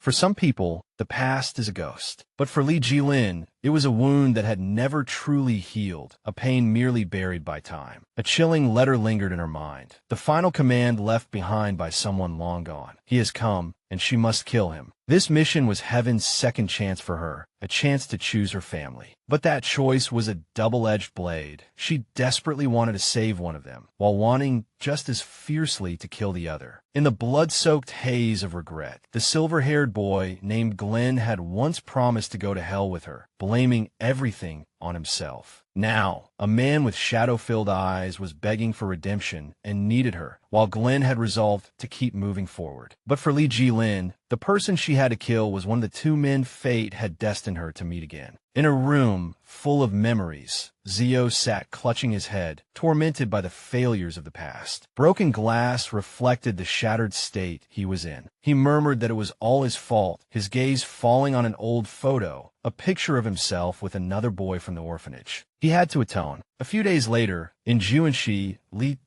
For some people, the past is a ghost. But for Jilin, it was a wound that had never truly healed, a pain merely buried by time. A chilling letter lingered in her mind, the final command left behind by someone long gone. He has come, and she must kill him. This mission was heaven's second chance for her, a chance to choose her family. But that choice was a double-edged blade. She desperately wanted to save one of them, while wanting just as fiercely to kill the other. In the blood-soaked haze of regret, the silver-haired boy named Glenn had once promised to go to hell with her, blaming everything on himself. Now, a man with shadow-filled eyes was begging for redemption and needed her, while Glenn had resolved to keep moving forward. But for Jilin, the person she had to kill was one of the two men fate had destined her to meet again. In a room full of memories, Zio sat clutching his head, tormented by the failures of the past. Broken glass reflected the shattered state he was in. He murmured that it was all his fault, his gaze falling on an old photo, a picture of himself with another boy from the orphanage. He had to atone. A few days later, in Juanxi,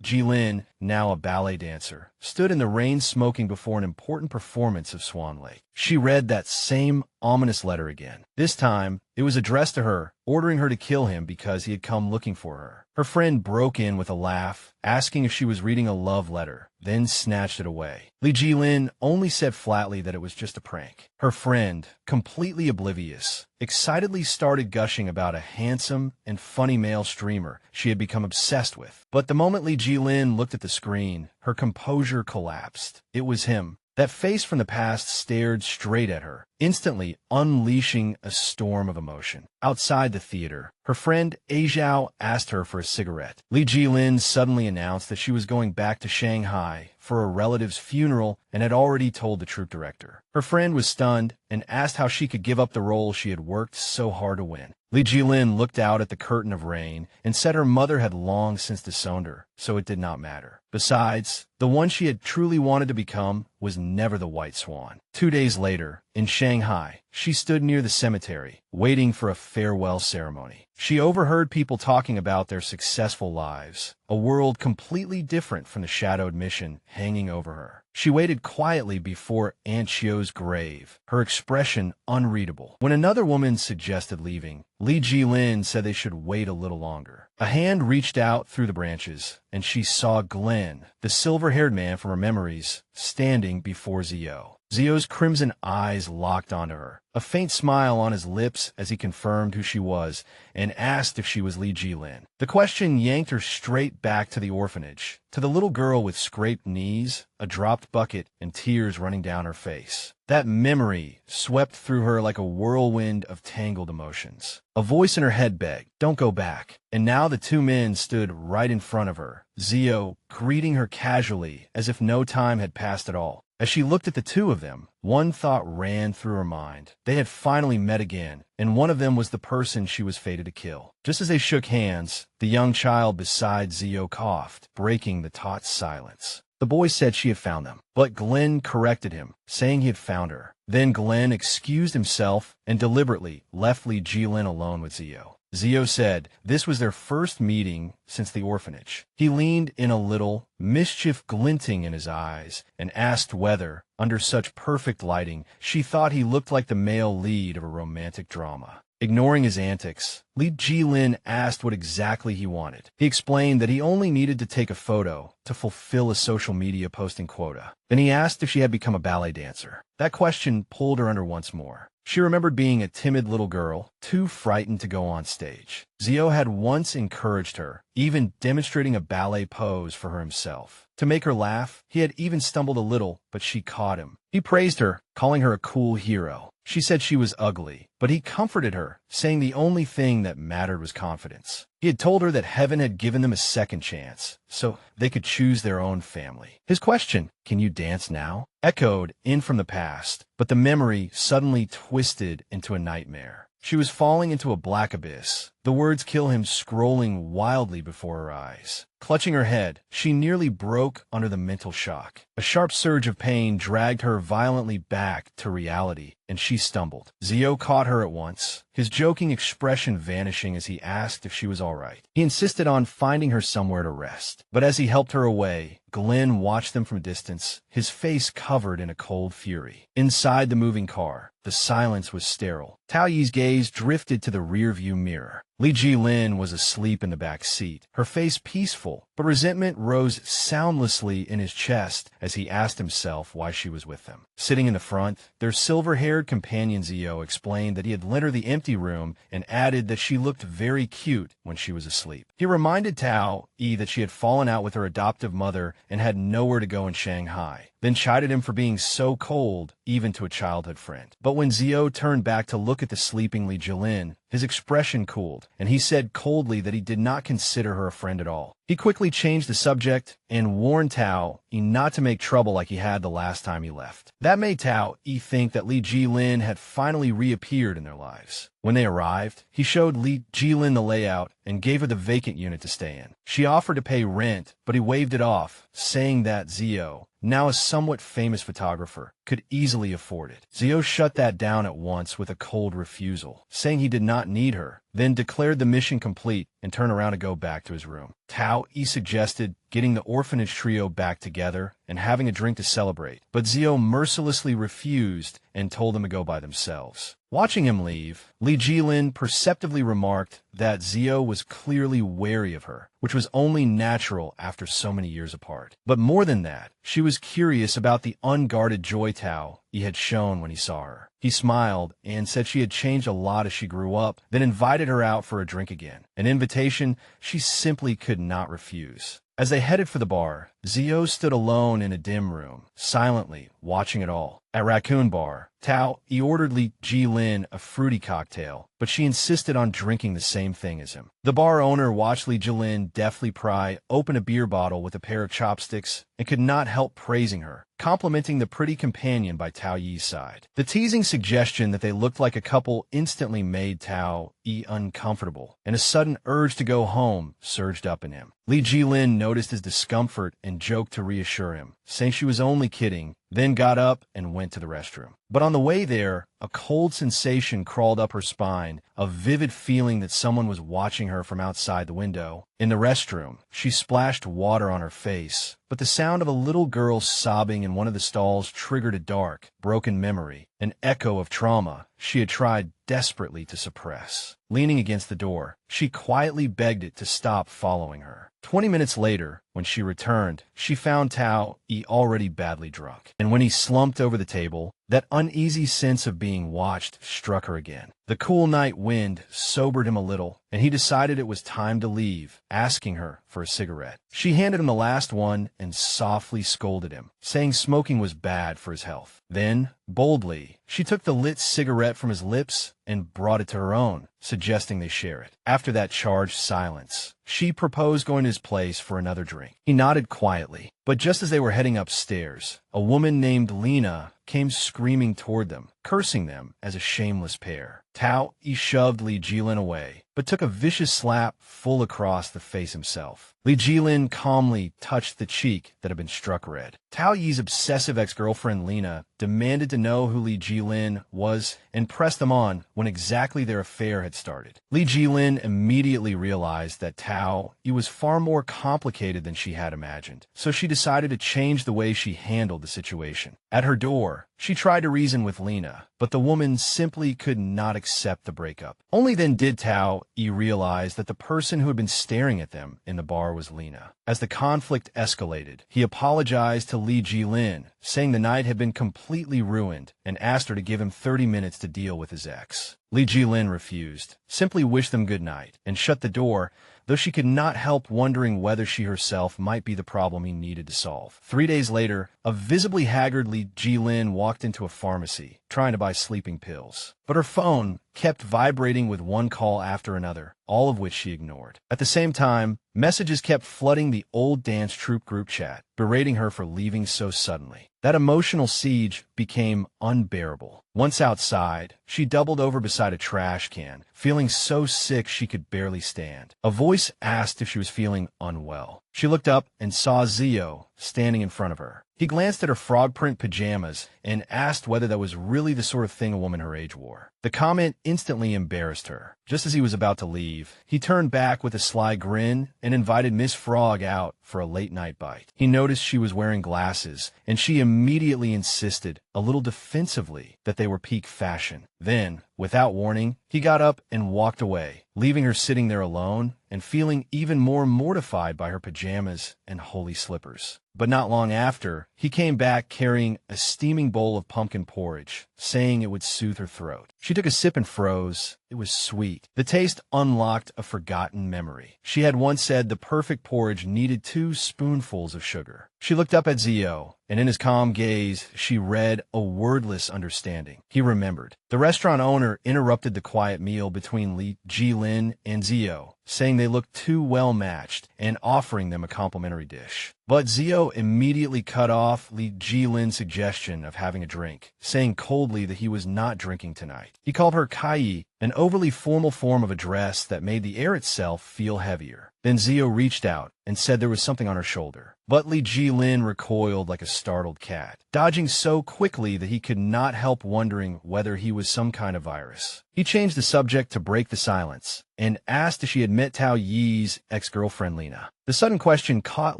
Jilin, now a ballet dancer, stood in the rain smoking before an important performance of Swan Lake. She read that same ominous letter again. This time, it was addressed to her, ordering her to kill him because he had come looking for her. Her friend broke in with a laugh, asking if she was reading a love letter, then snatched it away. Jilin only said flatly that it was just a prank. Her friend, completely oblivious, excitedly started gushing about a handsome and funny male streamer she had become obsessed with. But the moment Jilin looked at the screen, her composure collapsed. It was him. That face from the past stared straight at her, instantly unleashing a storm of emotion. Outside the theater, her friend Aizhao asked her for a cigarette. Jilin suddenly announced that she was going back to Shanghai for a relative's funeral and had already told the troupe director. Her friend was stunned and asked how she could give up the role she had worked so hard to win. Jilin looked out at the curtain of rain and said her mother had long since disowned her, so it did not matter. Besides, the one she had truly wanted to become was never the White Swan. 2 days later, in Shanghai, she stood near the cemetery, waiting for a farewell ceremony. She overheard people talking about their successful lives, a world completely different from the shadowed mission hanging over her. She waited quietly before Aunt Chio's grave, her expression unreadable. When another woman suggested leaving, Jilin said they should wait a little longer. A hand reached out through the branches, and she saw Glenn, the silver-haired man from her memories, standing before Zio. Zio's crimson eyes locked onto her, a faint smile on his lips as he confirmed who she was and asked if she was Jilin. The question yanked her straight back to the orphanage, to the little girl with scraped knees, a dropped bucket, and tears running down her face. That memory swept through her like a whirlwind of tangled emotions. A voice in her head begged, "Don't go back." And now the two men stood right in front of her, Zio greeting her casually as if no time had passed at all. As she looked at the two of them, one thought ran through her mind. They had finally met again, and one of them was the person she was fated to kill. Just as they shook hands, the young child beside Zio coughed, breaking the taut silence. The boy said she had found them, but Glenn corrected him, saying he had found her. Then Glenn excused himself and deliberately left Jilin alone with Zio. Zio said this was their first meeting since the orphanage. He leaned in a little, mischief glinting in his eyes, and asked whether, under such perfect lighting, she thought he looked like the male lead of a romantic drama. Ignoring his antics, Jilin asked what exactly he wanted. He explained that he only needed to take a photo to fulfill a social media posting quota. Then he asked if she had become a ballet dancer. That question pulled her under once more. She remembered being a timid little girl, too frightened to go on stage. Zio had once encouraged her, even demonstrating a ballet pose for her himself. To make her laugh, he had even stumbled a little, but she caught him. He praised her, calling her a cool hero. She said she was ugly, but he comforted her, saying the only thing that mattered was confidence. He had told her that heaven had given them a second chance, so they could choose their own family. His question, "Can you dance now?" echoed in from the past, but the memory suddenly twisted into a nightmare. She was falling into a black abyss, the words kill him scrolling wildly before her eyes. Clutching her head, she nearly broke under the mental shock. A sharp surge of pain dragged her violently back to reality, and she stumbled. Zio caught her at once, his joking expression vanishing as he asked if she was all right. He insisted on finding her somewhere to rest. But as he helped her away, Glenn watched them from a distance, his face covered in a cold fury. Inside the moving car, the silence was sterile. Tao Yi's gaze drifted to the rearview mirror. Li Jilin was asleep in the back seat, her face peaceful, but resentment rose soundlessly in his chest as he asked himself why she was with them. Sitting in the front, their silver-haired companion Zio explained that he had lent her the empty room and added that she looked very cute when she was asleep. He reminded Tao Yi that she had fallen out with her adoptive mother and had nowhere to go in Shanghai, then chided him for being so cold, even to a childhood friend. But when Zio turned back to look at the sleeping Li Jilin, his expression cooled, and he said coldly that he did not consider her a friend at all. He quickly changed the subject and warned Tao Yi not to make trouble like he had the last time he left. That made Tao Yi think that Li Jilin had finally reappeared in their lives. When they arrived, he showed Li Jilin the layout and gave her the vacant unit to stay in. She offered to pay rent, but he waved it off, saying that Zio, now a somewhat famous photographer, could easily afford it. Zio shut that down at once with a cold refusal, saying he did not need her, then declared the mission complete and turned around to go back to his room. Tao Yi suggested getting the orphanage trio back together and having a drink to celebrate, but Zio mercilessly refused and told them to go by themselves. Watching him leave, Li Jilin perceptively remarked that Zio was clearly wary of her, which was only natural after so many years apart. But more than that, she was curious about the unguarded joy Tao Yi had shown when he saw her. He smiled and said she had changed a lot as she grew up, then invited her out for a drink again, an invitation she simply could not refuse. As they headed for the bar, Zio stood alone in a dim room, silently watching it all. At Raccoon Bar, Tao Yi ordered Li Jilin a fruity cocktail, but she insisted on drinking the same thing as him. The bar owner watched Li Jilin deftly pry open a beer bottle with a pair of chopsticks and could not help praising her, complimenting the pretty companion by Tao Yi's side. The teasing suggestion that they looked like a couple instantly made Tao Yi uncomfortable, and a sudden urge to go home surged up in him. Li Jilin noticed his discomfort and joked to reassure him, saying she was only kidding, then got up and went to the restroom. But on the way there, a cold sensation crawled up her spine, a vivid feeling that someone was watching her from outside the window. In the restroom, she splashed water on her face, but the sound of a little girl sobbing in one of the stalls triggered a dark, broken memory, an echo of trauma she had tried desperately to suppress. Leaning against the door, she quietly begged it to stop following her. 20 minutes later, when she returned, she found Tao Yi already badly drunk. And when he slumped over the table, that uneasy sense of being watched struck her again. The cool night wind sobered him a little, and he decided it was time to leave, asking her for a cigarette. She handed him the last one and softly scolded him, saying smoking was bad for his health. Then, boldly, she took the lit cigarette from his lips and brought it to her own, suggesting they share it. After that charged silence, she proposed going to his place for another drink. He nodded quietly, but just as they were heading upstairs, a woman named Lena came screaming toward them, cursing them as a shameless pair. Tao Yi shoved Li Jilin away, but took a vicious slap full across the face himself. Li Jilin calmly touched the cheek that had been struck red. Tao Yi's obsessive ex-girlfriend Lena demanded to know who Li Jilin was and pressed them on when exactly their affair had started. Li Jilin immediately realized that Tao Yi was far more complicated than she had imagined, so she decided to change the way she handled the situation. At her door, she tried to reason with Lena, but the woman simply could not accept the breakup. Only then did Tao Yi realize that the person who had been staring at them in the bar was Lena. As the conflict escalated, he apologized to Li Jilin, saying the night had been completely ruined, and asked her to give him 30 minutes to deal with his ex. Li Jilin refused, simply wished them good night, and shut the door, though she could not help wondering whether she herself might be the problem he needed to solve. 3 days later, a visibly haggard Li Jilin walked into a pharmacy, trying to buy sleeping pills. But her phone kept vibrating with one call after another, all of which she ignored. At the same time, messages kept flooding the old dance troupe group chat, berating her for leaving so suddenly. That emotional siege became unbearable. Once outside, she doubled over beside a trash can, feeling so sick she could barely stand. A voice asked if she was feeling unwell. She looked up and saw Zio standing in front of her. He glanced at her frog print pajamas and asked whether that was really the sort of thing a woman her age wore. The comment instantly embarrassed her. Just as he was about to leave, he turned back with a sly grin and invited Miss Frog out for a late-night bite. He noticed she was wearing glasses, and she immediately insisted, a little defensively, that they were peak fashion. Then, without warning, he got up and walked away, leaving her sitting there alone and feeling even more mortified by her pajamas and holy slippers. But not long after, he came back carrying a steaming bowl of pumpkin porridge, saying it would soothe her throat. She took a sip and froze. It was sweet. The taste unlocked a forgotten memory. She had once said the perfect porridge needed 2 spoonfuls of sugar. She looked up at Zio, and in his calm gaze, she read a wordless understanding. He remembered. The restaurant owner interrupted the quiet meal between Jilin and Zio, saying they looked too well matched and offering them a complimentary dish. But Zio immediately cut off Jilin's suggestion of having a drink, saying coldly that he was not drinking tonight. He called her Kai, an overly formal form of address that made the air itself feel heavier. Then Zio reached out and said there was something on her shoulder. But Jilin recoiled like a startled cat, dodging so quickly that he could not help wondering whether he was some kind of virus. He changed the subject to break the silence and asked if she had met Tao Yi's ex-girlfriend Lena. The sudden question caught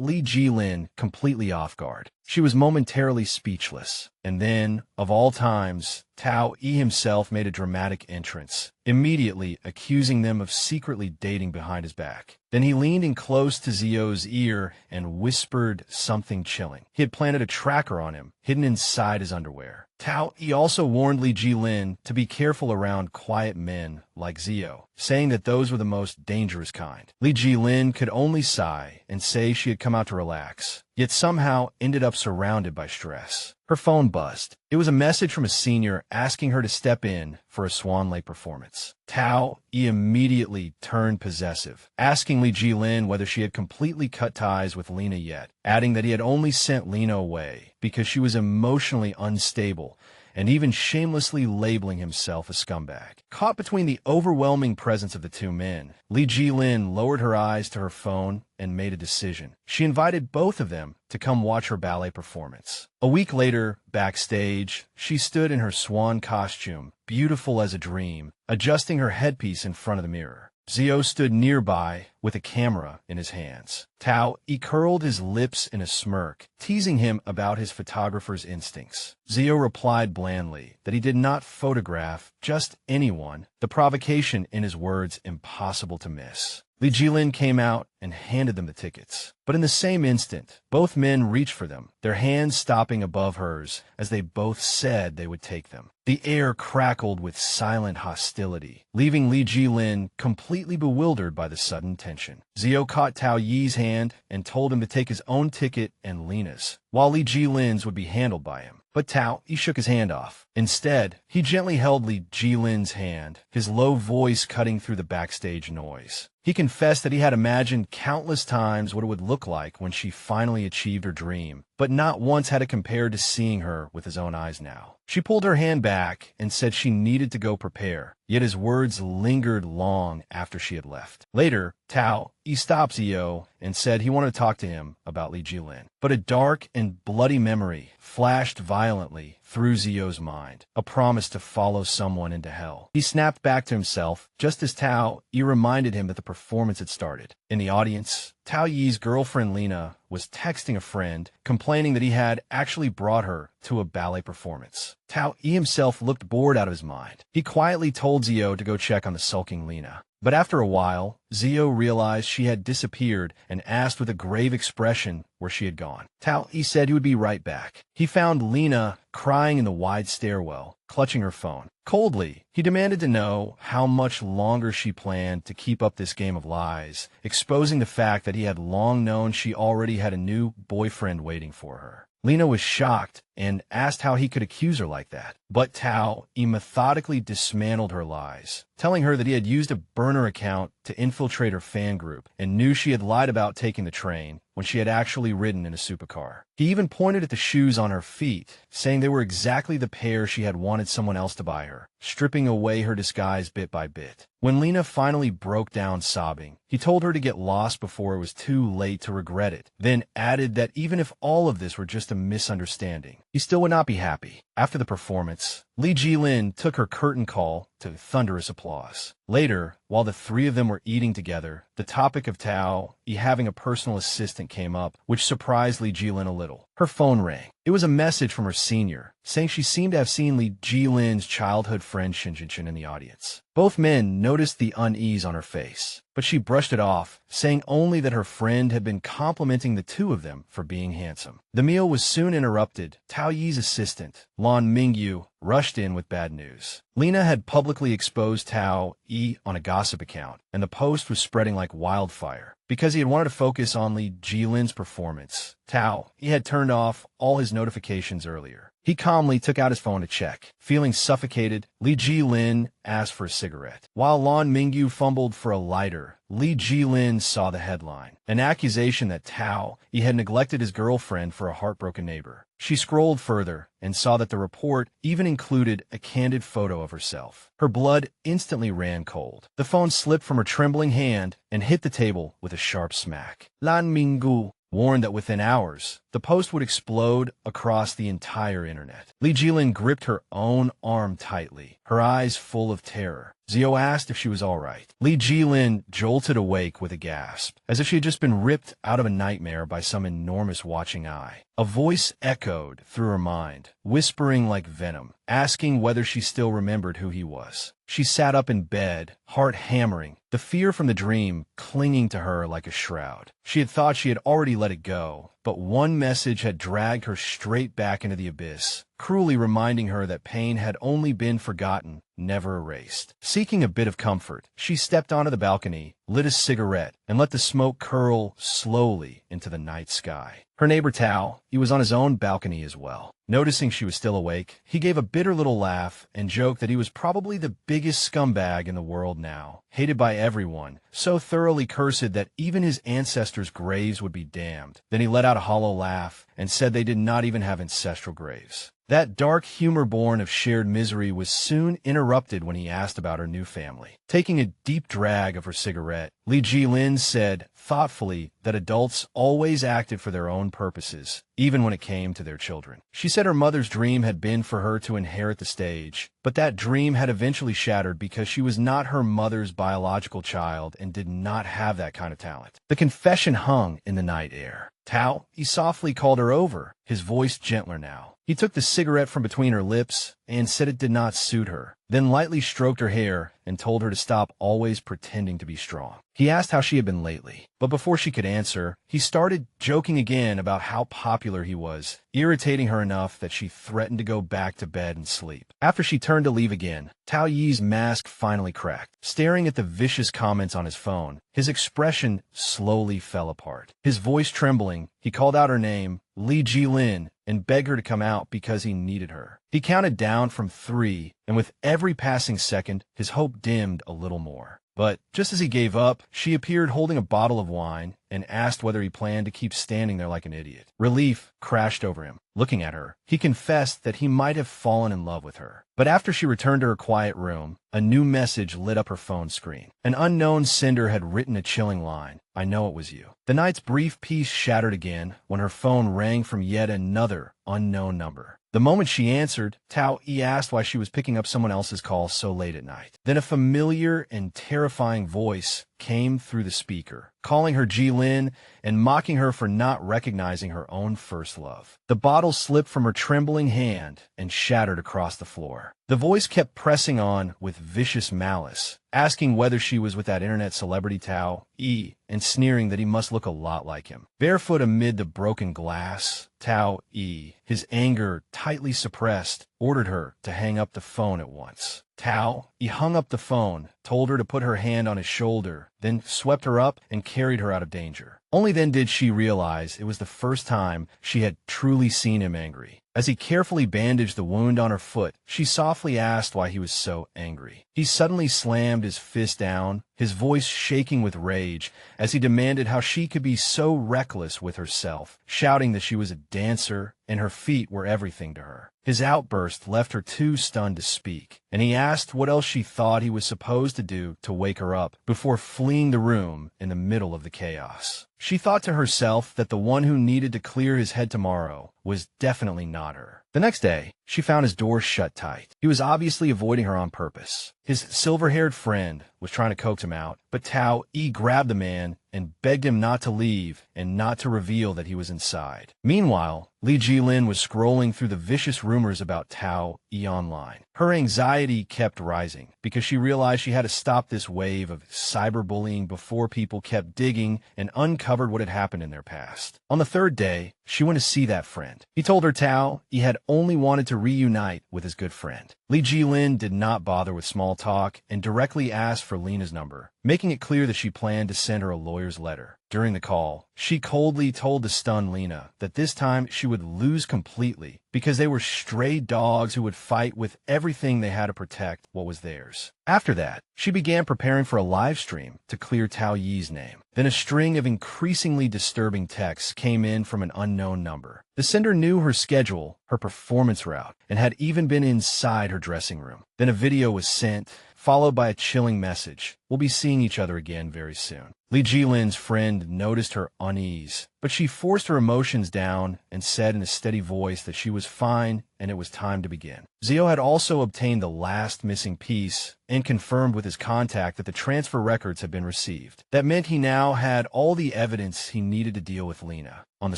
Jilin completely off guard. She was momentarily speechless. And then, of all times, Tao Yi himself made a dramatic entrance, immediately accusing them of secretly dating behind his back. Then he leaned in close to Zio's ear and whispered something chilling. He had planted a tracker on him, hidden inside his underwear. Tao Yi also warned Jilin to be careful around quiet men like Zio, saying that those were the most dangerous kind. Jilin could only sigh and say she had come out to relax, yet somehow ended up surrounded by stress. Her phone buzzed. It was a message from a senior asking her to step in for a Swan Lake performance. Tao Yi immediately turned possessive, asking Jilin whether she had completely cut ties with Lena yet, adding that he had only sent Lena away because she was emotionally unstable, and even shamelessly labeling himself a scumbag. Caught between the overwhelming presence of the two men, Jilin lowered her eyes to her phone and made a decision. She invited both of them to come watch her ballet performance. A week later, backstage, she stood in her swan costume, beautiful as a dream, adjusting her headpiece in front of the mirror. Zio stood nearby with a camera in his hands. Tao Yi curled his lips in a smirk, teasing him about his photographer's instincts. Zio replied blandly that he did not photograph just anyone, the provocation in his words impossible to miss. Jilin came out and handed them the tickets. But in the same instant, both men reached for them, their hands stopping above hers as they both said they would take them. The air crackled with silent hostility, leaving Jilin completely bewildered by the sudden tension. Zio caught Tao Yi's hand and told him to take his own ticket and Lena's, while Jilin's would be handled by him. But Tao Yi shook his hand off. Instead, he gently held Jilin's hand, his low voice cutting through the backstage noise. He confessed that he had imagined countless times what it would look like when she finally achieved her dream, but not once had it compared to seeing her with his own eyes now. She pulled her hand back and said she needed to go prepare, yet his words lingered long after she had left. Later, Tao Yi stopped Zio and said he wanted to talk to him about Jilin. But a dark and bloody memory flashed violently through Zio's mind, a promise to follow someone into hell. He snapped back to himself just as Tao Yi reminded him that the performance had started. In the audience, Tao Yi's girlfriend Lena was texting a friend, complaining that he had actually brought her to a ballet performance. Tao Yi himself looked bored out of his mind. He quietly told Zio to go check on the sulking Lena. But after a while, Zio realized she had disappeared and asked with a grave expression where she had gone. Tao Yi said he would be right back. He found Lena crying in the wide stairwell, clutching her phone. Coldly, he demanded to know how much longer she planned to keep up this game of lies, exposing the fact that he had long known she already had a new boyfriend waiting for her. Lena was shocked and asked how he could accuse her like that. But Tao methodically dismantled her lies, telling her that he had used a burner account to infiltrate her fan group and knew she had lied about taking the train when she had actually ridden in a supercar. He even pointed at the shoes on her feet, saying they were exactly the pair she had wanted someone else to buy her, stripping away her disguise bit by bit. When Lena finally broke down sobbing, he told her to get lost before it was too late to regret it, then added that even if all of this were just a misunderstanding, he still would not be happy. After the performance, Jilin took her curtain call to thunderous applause. Later, while the three of them were eating together, the topic of Tao having a personal assistant came up, which surprised Jilin a little. Her phone rang. It was a message from her senior, saying she seemed to have seen Jilin's childhood friend Shinjin in the audience. Both men noticed the unease on her face, but she brushed it off, saying only that her friend had been complimenting the two of them for being handsome. The meal was soon interrupted. Tao Yi's assistant, Lan Mingyu, rushed in with bad news. Lena had publicly exposed Tao Yi on a gossip account, and the post was spreading like wildfire. Because he had wanted to focus on Jilin's performance, Tao Yi had turned off all his notifications earlier. He calmly took out his phone to check. Feeling suffocated, Jilin asked for a cigarette. While Lan Mingyu fumbled for a lighter, Jilin saw the headline, an accusation that Tao Yi had neglected his girlfriend for a heartbroken neighbor. She scrolled further and saw that the report even included a candid photo of herself. Her blood instantly ran cold. The phone slipped from her trembling hand and hit the table with a sharp smack. Lan Mingyu warned that within hours, the post would explode across the entire internet. Jilin gripped her own arm tightly, her eyes full of terror. Zio asked if she was all right. Jilin jolted awake with a gasp, as if she had just been ripped out of a nightmare by some enormous watching eye. A voice echoed through her mind, whispering like venom, asking whether she still remembered who he was. She sat up in bed, heart hammering, the fear from the dream clinging to her like a shroud. She had thought she had already let it go, but one message had dragged her straight back into the abyss, cruelly reminding her that pain had only been forgotten, never erased. Seeking a bit of comfort, she stepped onto the balcony, lit a cigarette, and let the smoke curl slowly into the night sky. Her neighbor Tao, he was on his own balcony as well. Noticing she was still awake, he gave a bitter little laugh and joked that he was probably the biggest scumbag in the world now, hated by everyone, so thoroughly cursed that even his ancestors' graves would be damned. Then he let out a hollow laugh and said they did not even have ancestral graves. That dark humor born of shared misery was soon interrupted when he asked about her new family. Taking a deep drag of her cigarette, Jilin said thoughtfully that adults always acted for their own purposes, even when it came to their children. She said her mother's dream had been for her to inherit the stage, but that dream had eventually shattered because she was not her mother's biological child and did not have that kind of talent. The confession hung in the night air. Tao, he softly called her over, his voice gentler now. He took the cigarette from between her lips and said it did not suit her, then lightly stroked her hair and told her to stop always pretending to be strong. He asked how she had been lately, but before she could answer, he started joking again about how popular he was, irritating her enough that she threatened to go back to bed and sleep. After she turned to leave again, Tao Yi's mask finally cracked. Staring at the vicious comments on his phone, his expression slowly fell apart. His voice trembling, he called out her name, Jilin, and begged her to come out because he needed her. He counted down from 3, and with every passing second, his hope dimmed a little more. But just as he gave up, she appeared holding a bottle of wine and asked whether he planned to keep standing there like an idiot. Relief crashed over him. Looking at her, he confessed that he might have fallen in love with her. But after she returned to her quiet room, a new message lit up her phone screen. An unknown sender had written a chilling line, "I know it was you." The night's brief peace shattered again when her phone rang from yet another unknown number. The moment she answered, Tao Yi asked why she was picking up someone else's call so late at night. Then a familiar and terrifying voice came through the speaker, calling her Jilin and mocking her for not recognizing her own first love. The bottle slipped from her trembling hand and shattered across the floor. The voice kept pressing on with vicious malice, asking whether she was with that internet celebrity Tao Yi and sneering that he must look a lot like him. Barefoot amid the broken glass, Tao Yi, his anger tightly suppressed, ordered her to hang up the phone at once. Tao, he hung up the phone, told her to put her hand on his shoulder, then swept her up and carried her out of danger. Only then did she realize it was the first time she had truly seen him angry. As he carefully bandaged the wound on her foot, she softly asked why he was so angry. He suddenly slammed his fist down, his voice shaking with rage, as he demanded how she could be so reckless with herself, shouting that she was a dancer and her feet were everything to her. His outburst left her too stunned to speak, and he asked what else she thought he was supposed to do to wake her up before fleeing the room in the middle of the chaos. She thought to herself that the one who needed to clear his head tomorrow was definitely not her. The next day, she found his door shut tight. He was obviously avoiding her on purpose. His silver-haired friend was trying to coax him out, but Tao Yi grabbed the man and begged him not to leave and not to reveal that he was inside. Meanwhile, Jilin was scrolling through the vicious rumors about Tao Yi online. Her anxiety kept rising because she realized she had to stop this wave of cyberbullying before people kept digging and uncovered what had happened in their past. On the third day, she went to see that friend. He told her Tao Yi had only wanted to reunite with his good friend. Jilin did not bother with small talk and directly asked for Lena's number, making it clear that she planned to send her a lawyer's letter. During the call, she coldly told the stunned Lena that this time she would lose completely because they were stray dogs who would fight with everything they had to protect what was theirs. After that, she began preparing for a live stream to clear Tao Yi's name. Then a string of increasingly disturbing texts came in from an unknown number. The sender knew her schedule, her performance route, and had even been inside her dressing room. Then a video was sent, followed by a chilling message. We'll be seeing each other again very soon. Jilin's friend noticed her unease, but she forced her emotions down and said in a steady voice that she was fine and it was time to begin. Zio had also obtained the last missing piece and confirmed with his contact that the transfer records had been received. That meant he now had all the evidence he needed to deal with Lena. On the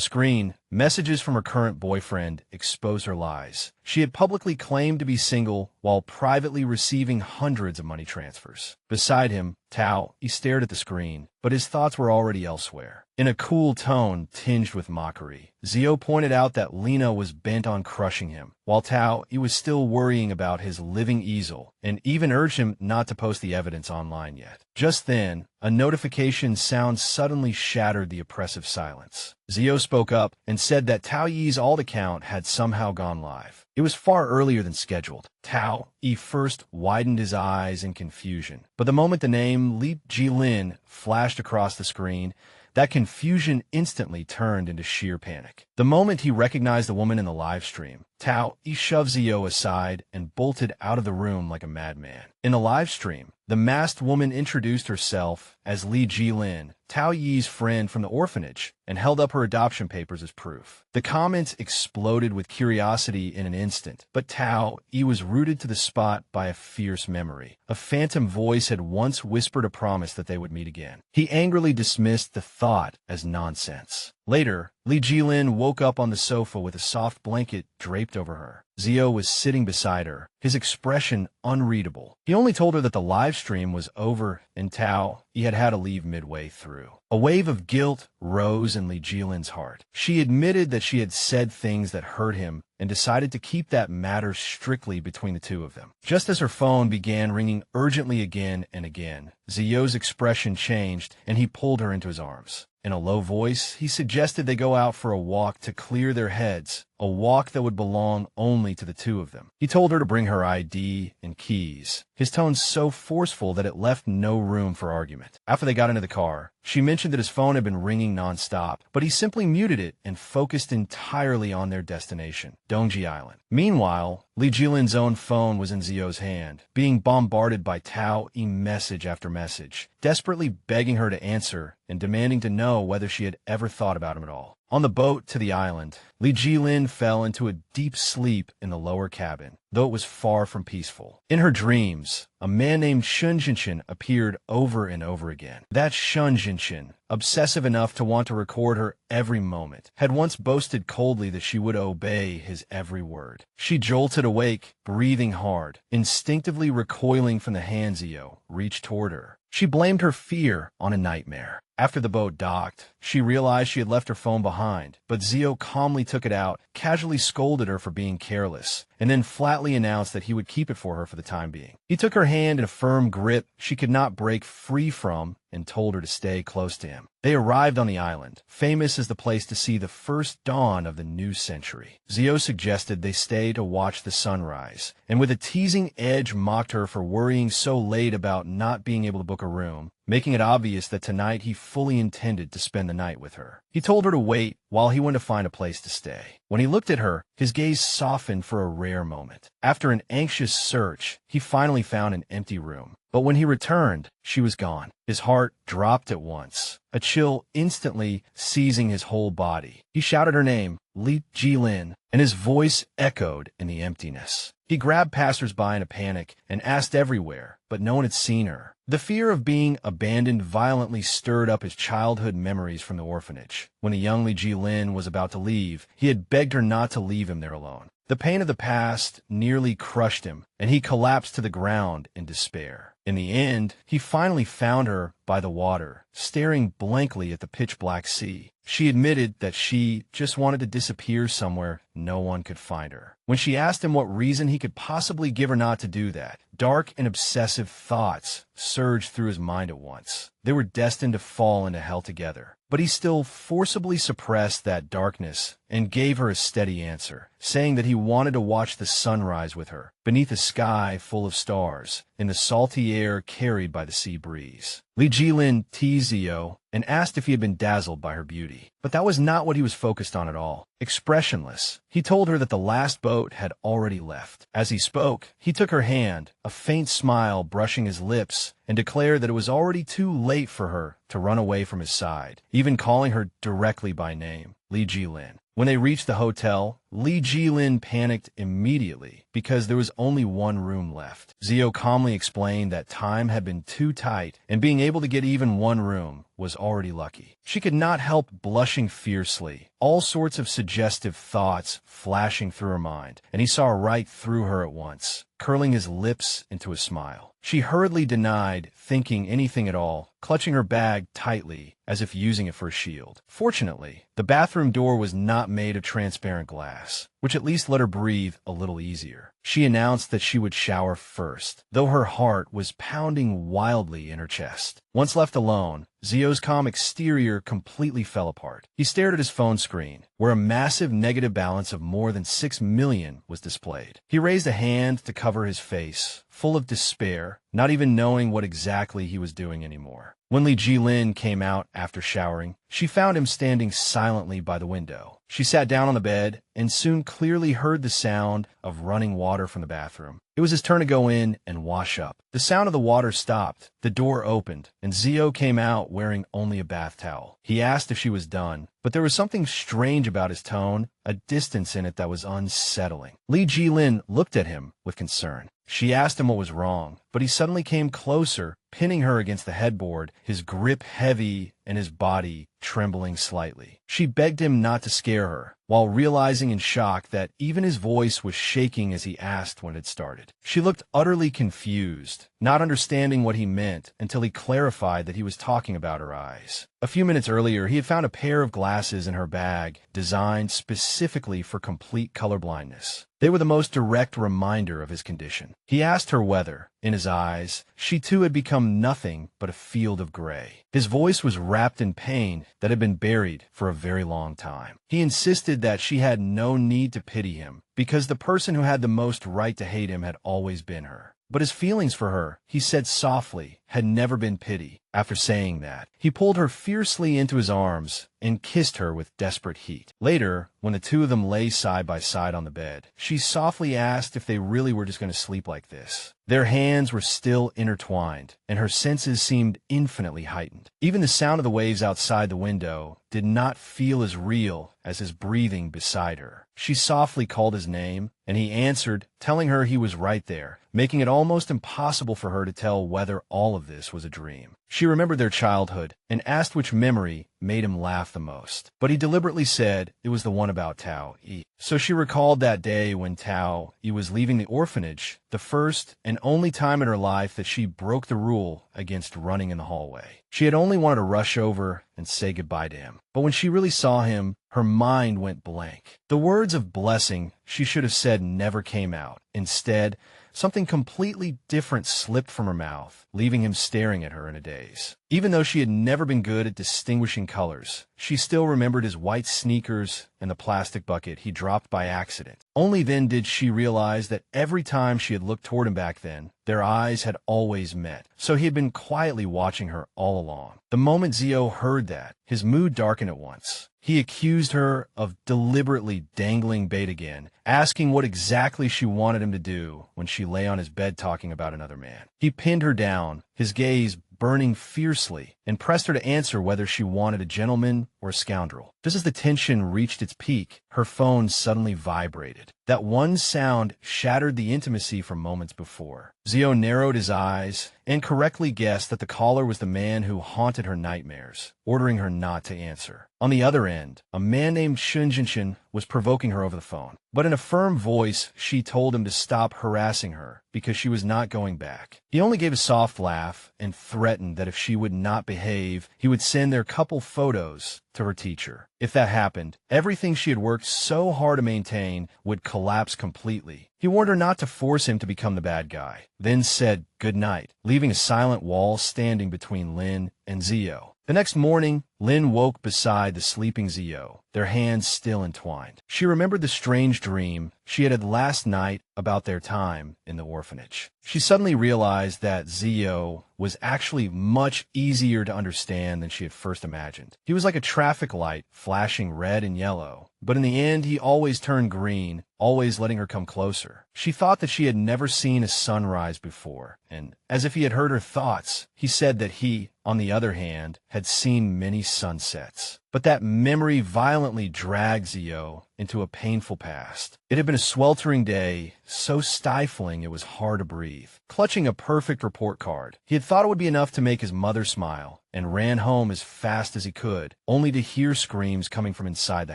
screen, messages from her current boyfriend exposed her lies. She had publicly claimed to be single while privately receiving hundreds of money transfers. Beside him, Tao, he stared at the screen, but his thoughts were already elsewhere. In a cool tone tinged with mockery, Zio pointed out that Lena was bent on crushing him, while Tao, he was still worrying about his living easel and even urged him not to post the evidence online yet. Just then, a notification sound suddenly shattered the oppressive silence. Zio spoke up and said that Tao Yi's alt account had somehow gone live. It was far earlier than scheduled. Tao Yi first widened his eyes in confusion, but the moment the name Li Jilin flashed across the screen, that confusion instantly turned into sheer panic. The moment he recognized the woman in the live stream, Tao Yi shoved Zio aside and bolted out of the room like a madman. In the live stream, the masked woman introduced herself as Li Jilin, Tao Yi's friend from the orphanage, and held up her adoption papers as proof. The comments exploded with curiosity in an instant, but Tao Yi was rooted to the spot by a fierce memory. A phantom voice had once whispered a promise that they would meet again. He angrily dismissed the thought as nonsense. Later, Li Jilin woke up on the sofa with a soft blanket draped over her. Zio was sitting beside her, his expression unreadable. He only told her that the live stream was over and Tao he had to leave midway through. A wave of guilt rose in Li Jilin's heart. She admitted that she had said things that hurt him and decided to keep that matter strictly between the two of them. Just as her phone began ringing urgently again and again, Zio's expression changed and he pulled her into his arms. In a low voice, he suggested they go out for a walk to clear their heads, a walk that would belong only to the two of them. He told her to bring her ID and keys, his tone so forceful that it left no room for argument. After they got into the car, she mentioned that his phone had been ringing nonstop, but he simply muted it and focused entirely on their destination, Dongji Island. Meanwhile, Li Jilin's own phone was in Zio's hand, being bombarded by Tao Yi message after message, desperately begging her to answer and demanding to know whether she had ever thought about him at all. On the boat to the island, Li Jilin fell into a deep sleep in the lower cabin, though it was far from peaceful. In her dreams, a man named Shun Jinshin appeared over and over again. That Shun Jinshin, obsessive enough to want to record her every moment, had once boasted coldly that she would obey his every word. She jolted awake, breathing hard, instinctively recoiling from the hand Zio reached toward her. She blamed her fear on a nightmare. After the boat docked, she realized she had left her phone behind, but Zio calmly took it out, casually scolded her for being careless, and then flatly announced that he would keep it for her for the time being. He took her hand in a firm grip she could not break free from and told her to stay close to him. They arrived on the island, famous as the place to see the first dawn of the new century. Zio suggested they stay to watch the sunrise, and with a teasing edge mocked her for worrying so late about not being able to book a room, making it obvious that tonight he fully intended to spend the night with her. He told her to wait while he went to find a place to stay. When he looked at her, his gaze softened for a rare moment. After an anxious search, he finally found an empty room. But when he returned, she was gone. His heart dropped at once, a chill instantly seizing his whole body. He shouted her name, Jilin, and his voice echoed in the emptiness. He grabbed passers-by in a panic and asked everywhere, but no one had seen her. The fear of being abandoned violently stirred up his childhood memories from the orphanage. When the young Jilin was about to leave, he had begged her not to leave him there alone. The pain of the past nearly crushed him, and he collapsed to the ground in despair. In the end, he finally found her by the water, staring blankly at the pitch-black sea. She admitted that she just wanted to disappear somewhere no one could find her. When she asked him what reason he could possibly give her not to do that, dark and obsessive thoughts surged through his mind at once. They were destined to fall into hell together. But he still forcibly suppressed that darkness and gave her a steady answer, saying that he wanted to watch the sunrise with her, beneath a sky full of stars, in the salty air carried by the sea breeze. Jilin teased Zio and asked if he had been dazzled by her beauty. But that was not what he was focused on at all. Expressionless, he told her that the last boat had already left. As he spoke, he took her hand, a faint smile brushing his lips, and declared that it was already too late for her to run away from his side, even calling her directly by name, Jilin. When they reached the hotel, Jilin panicked immediately because there was only one room left. Zio calmly explained that time had been too tight and being able to get even one room was already lucky. She could not help blushing fiercely, all sorts of suggestive thoughts flashing through her mind, and he saw right through her at once, curling his lips into a smile. She hurriedly denied thinking anything at all, clutching her bag tightly as if using it for a shield. Fortunately, the bathroom door was not made of transparent glass, which at least let her breathe a little easier. She announced that she would shower first, though her heart was pounding wildly in her chest. Once left alone, Zio's calm exterior completely fell apart. He stared at his phone screen, where a massive negative balance of more than 6 million was displayed. He raised a hand to cover his face, full of despair, not even knowing what exactly he was doing anymore. When Jilin came out after showering, she found him standing silently by the window. She sat down on the bed and soon clearly heard the sound of running water from the bathroom. It was his turn to go in and wash up. The sound of the water stopped, the door opened, and Zio came out wearing only a bath towel. He asked if she was done, but there was something strange about his tone, a distance in it that was unsettling. Jilin looked at him with concern. She asked him what was wrong, but he suddenly came closer, pinning her against the headboard, his grip heavy and his body trembling slightly. She begged him not to scare her, while realizing in shock that even his voice was shaking as he asked when it started. She looked utterly confused, not understanding what he meant until he clarified that he was talking about her eyes. A few minutes earlier, he had found a pair of glasses in her bag designed specifically for complete colorblindness. They were the most direct reminder of his condition. He asked her whether, in his eyes, she too had become nothing but a field of gray. His voice was wrapped in pain that had been buried for a very long time. He insisted that she had no need to pity him, because the person who had the most right to hate him had always been her. But his feelings for her, he said softly, had never been pity. After saying that, he pulled her fiercely into his arms and kissed her with desperate heat. Later, when the two of them lay side by side on the bed, she softly asked if they really were just going to sleep like this. Their hands were still intertwined, and her senses seemed infinitely heightened. Even the sound of the waves outside the window did not feel as real as his breathing beside her. She softly called his name, and he answered, telling her he was right there, making it almost impossible for her to tell whether all of this was a dream. She remembered their childhood and asked which memory made him laugh the most. But he deliberately said it was the one about Tao Yi. So she recalled that day when Tao Yi was leaving the orphanage, the first and only time in her life that she broke the rule against running in the hallway. She had only wanted to rush over and say goodbye to him. But when she really saw him, her mind went blank. The words of blessing she should have said never came out. Instead, something completely different slipped from her mouth, leaving him staring at her in a daze. Even though she had never been good at distinguishing colors, she still remembered his white sneakers and the plastic bucket he dropped by accident. Only then did she realize that every time she had looked toward him back then, their eyes had always met. So he had been quietly watching her all along. The moment Zio heard that, his mood darkened at once. He accused her of deliberately dangling bait again, asking what exactly she wanted him to do when she lay on his bed talking about another man. He pinned her down, his gaze burning fiercely, and pressed her to answer whether she wanted a gentleman or a scoundrel. Just as the tension reached its peak, her phone suddenly vibrated. That one sound shattered the intimacy from moments before. Zio narrowed his eyes and correctly guessed that the caller was the man who haunted her nightmares, ordering her not to answer. On the other end, a man named Shunjinshin was provoking her over the phone. But in a firm voice, she told him to stop harassing her because she was not going back. He only gave a soft laugh and threatened that if she would not behave, he would send their couple photos to her teacher. If that happened, everything she had worked so hard to maintain would collapse completely. He warned her not to force him to become the bad guy, then said good night, leaving a silent wall standing between Lin and Zio. The next morning, Lin woke beside the sleeping Zio, their hands still entwined. She remembered the strange dream she had last night about their time in the orphanage. She suddenly realized that Zio was actually much easier to understand than she had first imagined. He was like a traffic light flashing red and yellow, but in the end he always turned green, always letting her come closer. She thought that she had never seen a sunrise before, and as if he had heard her thoughts, he said that he, on the other hand, had seen many sunsets. But that memory violently dragged Zio into a painful past. It had been a sweltering day, so stifling it was hard to breathe. Clutching a perfect report card, he had thought it would be enough to make his mother smile, and ran home as fast as he could, only to hear screams coming from inside the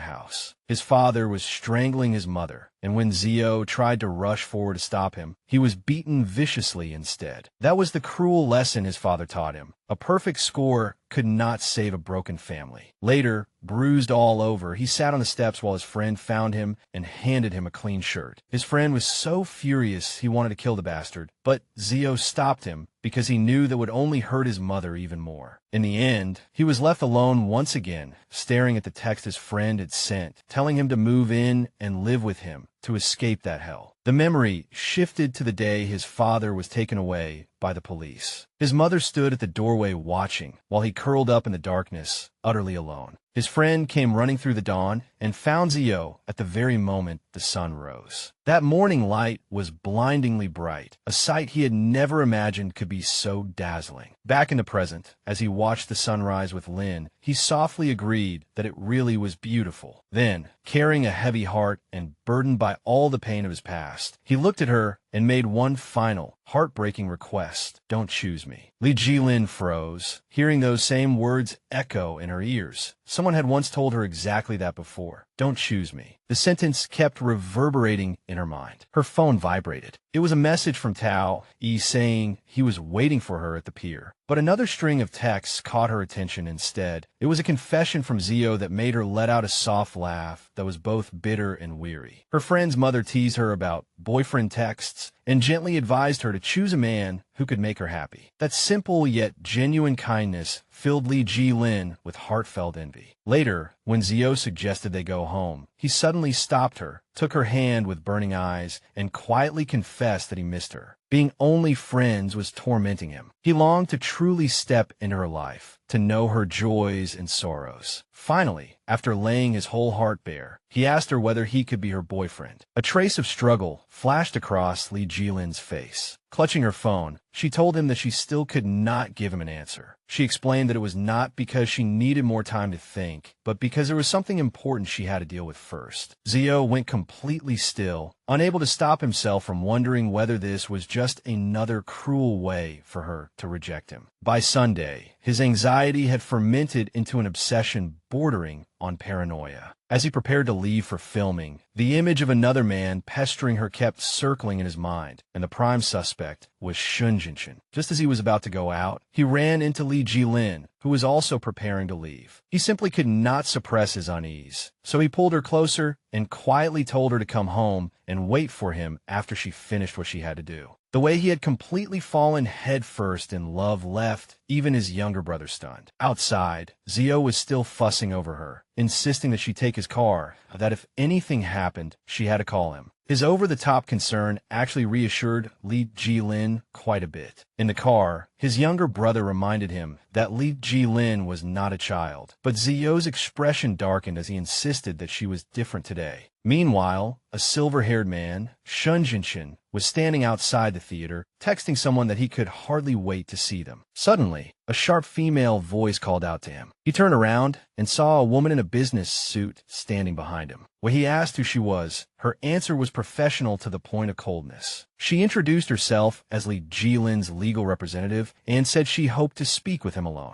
house. His father was strangling his mother, and when Zio tried to rush forward to stop him, he was beaten viciously instead. That was the cruel lesson his father taught him. A perfect score could not save a broken family. Later, bruised all over, he sat on the steps while his friend found him and handed him a clean shirt. His friend was so furious he wanted to kill the bastard, but Zio stopped him because he knew that would only hurt his mother even more. In the end, he was left alone once again, staring at the text his friend had sent, telling him to move in and live with him to escape that hell. The memory shifted to the day his father was taken away by the police. His mother stood at the doorway watching, while he curled up in the darkness, utterly alone. His friend came running through the dawn and found Zio at the very moment the sun rose. That morning light was blindingly bright, a sight he had never imagined could be so dazzling. Back in the present, as he watched the sunrise with Lin, he softly agreed that it really was beautiful. Then, carrying a heavy heart and burdened by all the pain of his past, he looked at her and made one final, heartbreaking request. Don't choose me. Jilin froze, hearing those same words echo in her ears. Someone had once told her exactly that before. Don't choose me. The sentence kept reverberating in her mind. Her phone vibrated. It was a message from Tao Yi saying he was waiting for her at the pier. But another string of texts caught her attention instead. It was a confession from Zio that made her let out a soft laugh that was both bitter and weary. Her friend's mother teased her about boyfriend texts and gently advised her to choose a man who could make her happy. That simple yet genuine kindness filled Jilin with heartfelt envy. Later, when Zio suggested they go home, he suddenly stopped her, took her hand with burning eyes, and quietly confessed that he missed her. Being only friends was tormenting him. He longed to truly step into her life, to know her joys and sorrows. Finally, after laying his whole heart bare, he asked her whether he could be her boyfriend. A trace of struggle flashed across Jilin's face. Clutching her phone, she told him that she still could not give him an answer. She explained that it was not because she needed more time to think, but because there was something important she had to deal with first. Zio went completely still, unable to stop himself from wondering whether this was just another cruel way for her to reject him. By Sunday, his anxiety had fermented into an obsession bordering on paranoia. As he prepared to leave for filming, the image of another man pestering her kept circling in his mind, and the prime suspect was Shunjinshin. Just as he was about to go out, he ran into Jilin, who was also preparing to leave. He simply could not suppress his unease, so he pulled her closer and quietly told her to come home and wait for him after she finished what she had to do. The way he had completely fallen headfirst in love left even his younger brother stunned. Outside, Zio was still fussing over her, insisting that she take his car, that if anything happened, she had to call him. His over-the-top concern actually reassured Li Jilin quite a bit. In the car, his younger brother reminded him that Li Jilin was not a child, but Zio's expression darkened as he insisted that she was different today. Meanwhile, a silver-haired man, Shun Jinshin, was standing outside the theater, texting someone that he could hardly wait to see them. Suddenly, a sharp female voice called out to him. He turned around and saw a woman in a business suit standing behind him. When he asked who she was, her answer was professional to the point of coldness. She introduced herself as Li Jilin's legal representative and said she hoped to speak with him alone.